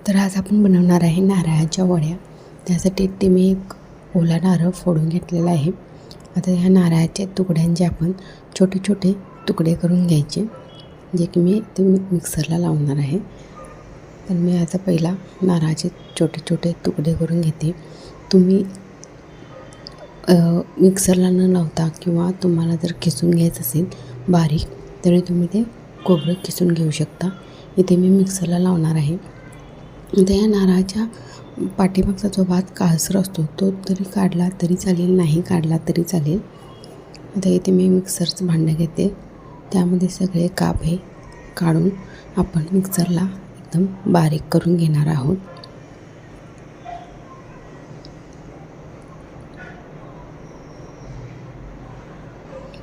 तर आज आपण बनवणार आहे नारळाच्या वड्या. त्यासाठी मी एक ओला नारळ फोडून घेतलेला आहे. आता ह्या नारळाच्या तुकड्यांचे आपण छोटे छोटे तुकडे करून घ्यायचे, जे की मी ते मिक्सरला लावणार आहे. तर मी आता पहिला नारळाचे छोटे छोटे तुकडे करून घेते. तुम्ही मिक्सरला न लावता किंवा तुम्हाला जर किसून घ्यायचं असेल बारीक, तरी तुम्ही ते खोबरं किसून घेऊ शकता. इथे मी मिक्सरला लावणार आहे. आता या नारळाच्या पाठीमागचा जो भात काळसर असतो तो तरी काढला तरी चालेल, नाही काढला तरी चालेल. आता इथे मी मिक्सरचं भांडं घेते, त्यामध्ये सगळे काप हे काढून आपण मिक्सरला एकदम बारीक करून घेणार आहोत.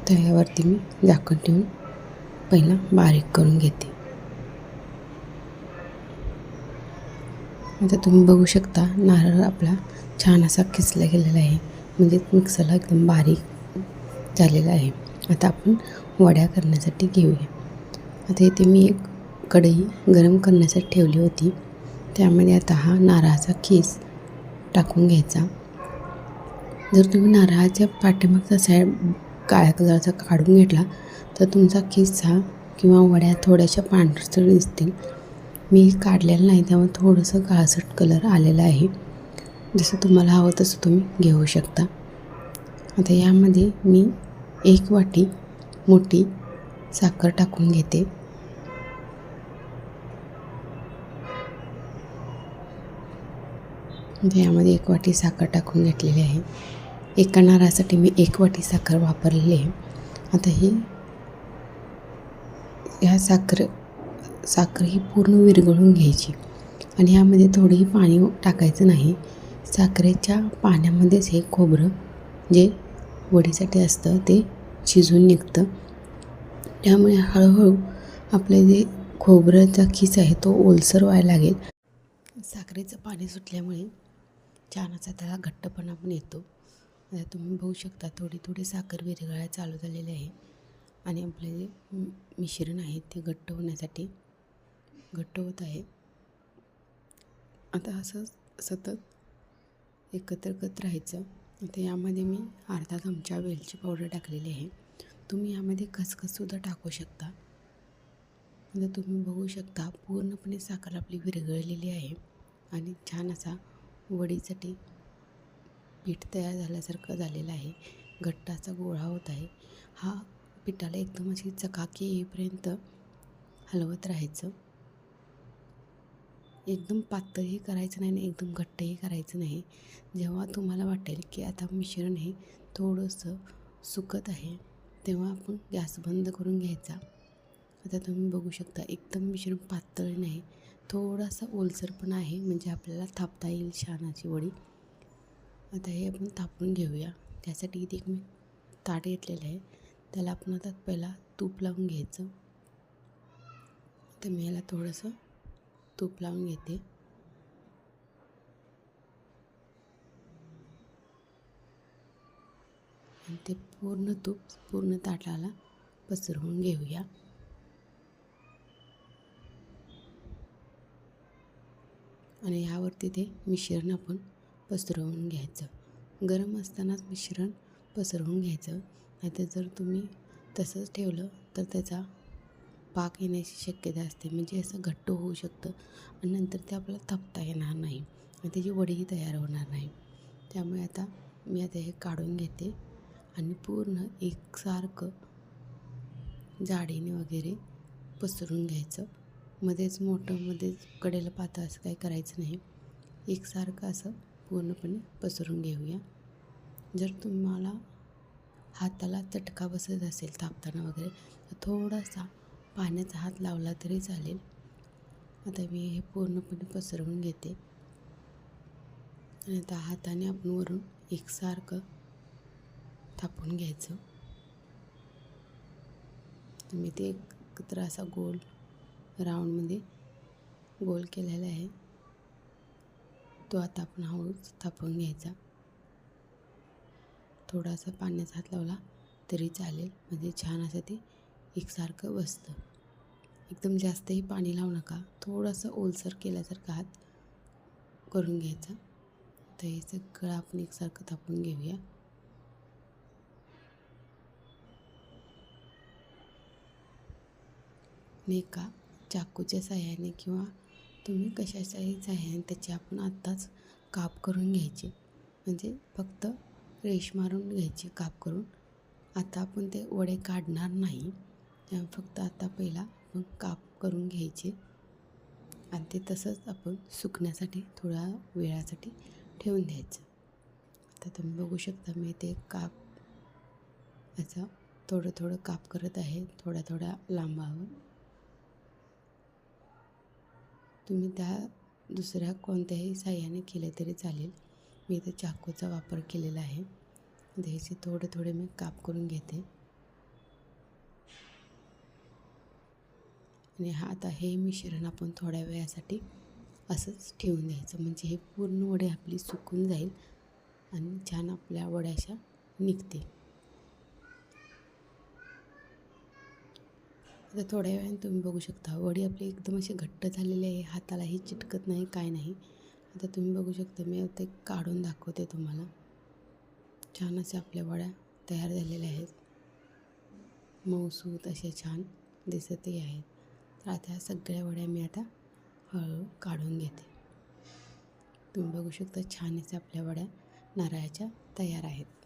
तर यावरती मी झाकण ठेवून पहिला बारीक करून घेते. आता तुम्ही बघू शकता नारळ आपला छान असा किसला गेलेला आहे, म्हणजे मिक्सरला एकदम बारीक झालेला आहे. आता आपण वड्या करण्यासाठी घेऊया. आता इथे मी एक कढई गरम करण्यासाठी ठेवली होती, त्यामध्ये आता हा नारळाचा खीस टाकून घ्यायचा. जर तुम्ही नारळाच्या पाठीमागचा साईड काळ्या कलरचा काढून घेतला तर तुमचा खिसा किंवा वड्या थोड्याशा पांढरसर दिसतील. मी काढलेलं नाही, त्यामुळे थोडंसं काळसट कलर आलेला आहे. जसं तुम्हाला हवं तसं तुम्ही घेऊ शकता. आता यामध्ये मी 1 वाटी मोठी साखर टाकून घेते. यामध्ये 1 वाटी साखर टाकून घेतलेली आहे. एका नारळासाठी मी 1 वाटी साखर वापरलेली आहे. आता ह्या साखर ही पूर्ण विरघळून घ्यायची आणि ह्यामध्ये थोडंही पाणी टाकायचं नाही. साखरेच्या पाण्यामध्येच हे खोबरं जे वडीसाठी असतं ते शिजून निघतं. त्यामुळे हळूहळू आपले जे खोबऱ्याचा खीस आहे तो ओलसर व्हायला लागेल. साखरेचं पाणी सुटल्यामुळे छान असा त्याला घट्टपणा पण येतो. आता तुम्ही बघू शकता थोडी थोडी साखर विरघळायला चालू झालेली आहे आणि आपले जे मिश्रण आहे ते घट्ट होण्यासाठी घट्ट होत आहे. आता असं सतत एकत्र करत राहायचं. आता यामध्ये मी अर्धा चमचा वेलची पावडर टाकलेली आहे. तुम्ही यामध्ये खसखससुद्धा टाकू शकता. आता तुम्ही बघू शकता पूर्णपणे साखर आपली विरघळलेली आहे आणि छान असा वडीसाठी पीठ तयार झाल्यासारखं झालेलं आहे. घट्ट असा गोळा होत आहे. हा पिठाला एकदम अशी चकाकी येईपर्यंत हलवत राहायचं. एकदम पातळही करायचं नाही आणि एकदम घट्टही करायचं नाही. जेव्हा तुम्हाला वाटेल की आता मिश्रण हे थोडंसं सुकत आहे, तेव्हा आपण गॅस बंद करून घ्यायचा. आता तुम्ही बघू शकता एकदम मिश्रण पातळ नाही, थोडासा ओलसर पण आहे, म्हणजे आपल्याला थापता येईल छान अशी वडी. आता हे आपण थापून घेऊया. त्यासाठी इथे एक मी ताट घेतलेलं आहे, त्याला आपण आता पहिला तूप लावून घ्यायचं. तर मी याला थोडंसं तूप लावून घेते. आणि ते पूर्ण तूप पूर्ण ताटाला पसरवून घेऊया. आणि ह्यावरती ते मिश्रण आपण पसरवून घ्यायचं. गरम असतानाच मिश्रण पसरवून घ्यायचं, नाहीतर जर तुम्ही तसंच ठेवलं तर त्याचा पाक येण्याची शक्यता असते, म्हणजे असं घट्ट होऊ शकतं आणि नंतर ते आपल्याला थापता येणार नाही आणि त्याची वडीही तयार होणार नाही. त्यामुळे आता मी हे काढून घेते आणि पूर्ण एकसारखं जाडीने वगैरे पसरून घ्यायचं. मध्येच मोठं मध्येच कडेला पातळ असं काही करायचं नाही. एकसारखं असं पूर्णपणे पसरून घेऊया. जर तुम्हाला हाताला चटका बसत असेल थापताना वगैरे तर थोडासा पाण्याचा हात लावला तरी चालेल. आता मी हे पूर्णपणे पसरवून घेते आणि आता हाताने आपण वरून एकसारखं थापून घ्यायचं. मी ते एकत्र असा गोल राऊंडमध्ये गोल केलेला आहे, तो आता आपण हळूच थापून घ्यायचा. थोडासा पाण्याचा हात लावला तरी चालेल, म्हणजे छान असं ते एकसारखं बसतं. एकदम जास्तही पाणी लावू नका, थोडंसं ओलसर केल्यासारखा हात करून घ्यायचा. तर हे सगळं आपण एकसारखं थापून घेऊया. आणि एका चाकूच्या साहाय्याने किंवा तुम्ही कशाच्याही साहाय्याने त्याचे आपण आत्ताच काप करून घ्यायचे. म्हणजे फक्त रेष मारून घ्यायची काप करून. आता आपण ते वडे काढणार नाही, त्यामुळे फक्त आता पहिला आपण काप करून घ्यायचे आणि ते तसंच आपण सुकण्यासाठी थोड्या वेळासाठी ठेवून द्यायचं. आता तुम्ही बघू शकता मी ते काप याचा थोडं थोडं काप करत आहे, थोड्या थोड्या लांबावर. तुम्ही त्या दुसऱ्या कोणत्याही साह्याने केले तरी चालेल. मी इथे चाकूचा वापर केलेला आहे. त्याचे थोडे थोडे मी काप करून घेते. आणि आता हे मिश्रण आपण थोड्या वेळासाठी असंच ठेवून द्यायचं. म्हणजे हे पूर्ण वडे आपली सुकून जाईल आणि छान आपल्या वड्या अशा निघतील. आता थोड्या वेळाने तुम्ही बघू शकता वडी आपली एकदम अशी घट्ट झालेली आहे, हातालाही चिटकत नाही, काय नाही. आता तुम्ही बघू शकता मी ते काढून दाखवते तुम्हाला. छान अशा आपल्या वड्या तयार झालेल्या आहेत, मऊसूत अशा छान दिसतही आहेत. तर आता ह्या सगळ्या वड्या मी आता हळूहळू काढून घेते. तुम्ही बघू शकता छान अशा आपल्या वड्या नारळाच्या तयार आहेत.